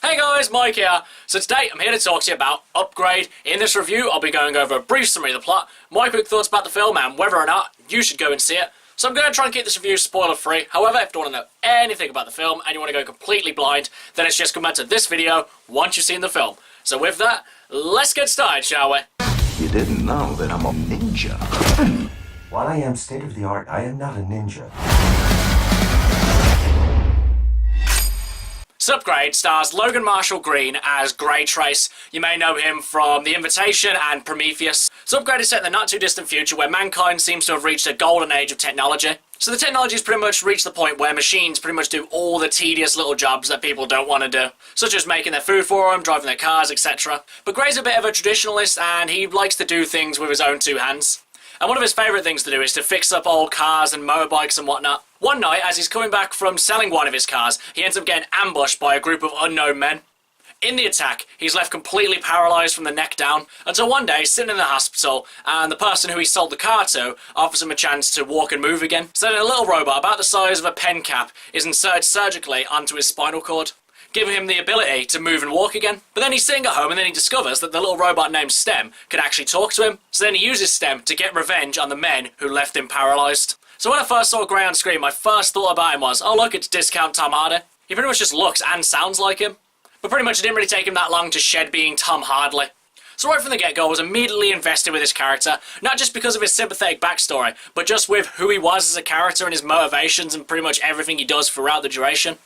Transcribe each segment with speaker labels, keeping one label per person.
Speaker 1: Hey guys, Mike here. So today I'm here to talk to you about Upgrade. In this review I'll be going over a brief summary of the plot, my quick thoughts about the film and whether or not you should go and see it. So I'm going to try and keep this review spoiler free. However, if you don't want to know anything about the film and you want to go completely blind, then it's just come back to this video once you've seen the film. So with that, let's get started, shall we?
Speaker 2: You didn't know that I'm a ninja.
Speaker 3: While I am state-of-the-art, I am not a ninja.
Speaker 1: Upgrade stars Logan Marshall Green as Grey Trace. You may know him from The Invitation and Prometheus. Upgrade is set in the not too distant future where mankind seems to have reached a golden age of technology. So the technology has pretty much reached the point where machines pretty much do all the tedious little jobs that people don't want to do, such as making their food for them, driving their cars, etc. But Grey's a bit of a traditionalist and he likes to do things with his own two hands. And one of his favourite things to do is to fix up old cars and motorbikes and whatnot. One night, as he's coming back from selling one of his cars, he ends up getting ambushed by a group of unknown men. In the attack, he's left completely paralysed from the neck down, until one day he's sitting in the hospital, and the person who he sold the car to offers him a chance to walk and move again. So then a little robot about the size of a pen cap is inserted surgically onto his spinal cord, giving him the ability to move and walk again. But then he's sitting at home and then he discovers that the little robot named Stem can actually talk to him. So then he uses Stem to get revenge on the men who left him paralysed. So when I first saw Grey on screen, my first thought about him was, oh look, it's discount Tom Hardy. He pretty much just looks and sounds like him. But pretty much it didn't really take him that long to shed being Tom Hardy. So right from the get-go I was immediately invested with his character, not just because of his sympathetic backstory, but just with who he was as a character and his motivations and pretty much everything he does throughout the duration.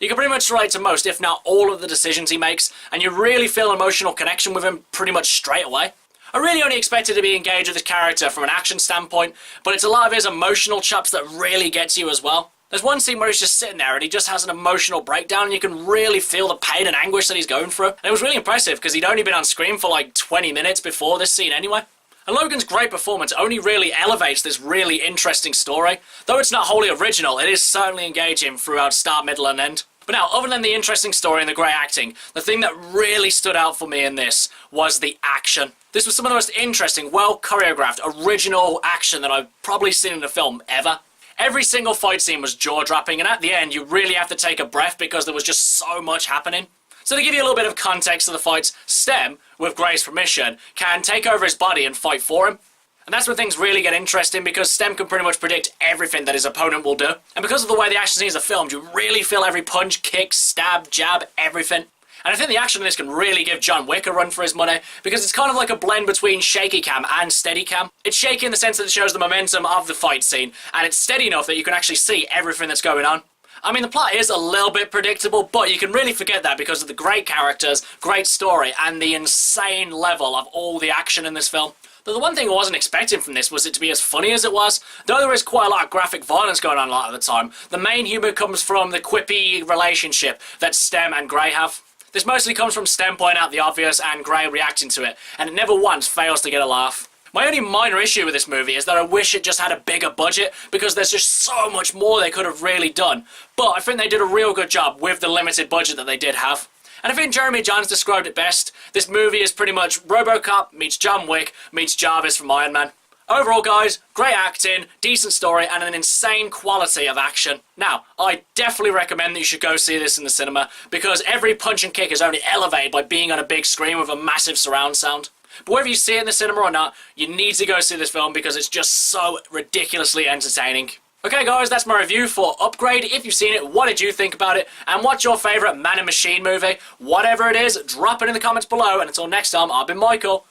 Speaker 1: You can pretty much relate to most, if not all, of the decisions he makes, and you really feel an emotional connection with him pretty much straight away. I really only expected to be engaged with his character from an action standpoint, but it's a lot of his emotional chops that really gets you as well. There's one scene where he's just sitting there and he just has an emotional breakdown and you can really feel the pain and anguish that he's going through. And it was really impressive because he'd only been on screen for like 20 minutes before this scene anyway. And Logan's great performance only really elevates this really interesting story. Though it's not wholly original, it is certainly engaging throughout start, middle and end. But now, other than the interesting story and the great acting, the thing that really stood out for me in this was the action. This was some of the most interesting, well-choreographed, original action that I've probably seen in a film ever. Every single fight scene was jaw-dropping, and at the end you really have to take a breath because there was just so much happening. So to give you a little bit of context to the fights, Stem, with Grey's permission, can take over his body and fight for him. And that's when things really get interesting because Stem can pretty much predict everything that his opponent will do. And because of the way the action scenes are filmed, you really feel every punch, kick, stab, jab, everything. And I think the action in this can really give John Wick a run for his money because it's kind of like a blend between shaky cam and steady cam. It's shaky in the sense that it shows the momentum of the fight scene, and it's steady enough that you can actually see everything that's going on. I mean, the plot is a little bit predictable, but you can really forget that because of the great characters, great story, and the insane level of all the action in this film. But the one thing I wasn't expecting from this was it to be as funny as it was. Though there is quite a lot of graphic violence going on a lot of the time, the main humour comes from the quippy relationship that Stem and Grey have. This mostly comes from Stem pointing out the obvious and Grey reacting to it, and it never once fails to get a laugh. My only minor issue with this movie is that I wish it just had a bigger budget because there's just so much more they could have really done. But I think they did a real good job with the limited budget that they did have. And I think Jeremy Jahns described it best. This movie is pretty much RoboCop meets John Wick meets Jarvis from Iron Man. Overall, guys, great acting, decent story, and an insane quality of action. Now, I definitely recommend that you should go see this in the cinema because every punch and kick is only elevated by being on a big screen with a massive surround sound. But whether you see it in the cinema or not, you need to go see this film because it's just so ridiculously entertaining. Okay guys, that's my review for Upgrade. If you've seen it, what did you think about it? And what's your favourite Man and Machine movie? Whatever it is, drop it in the comments below. And until next time, I've been Michael.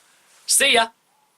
Speaker 1: See ya!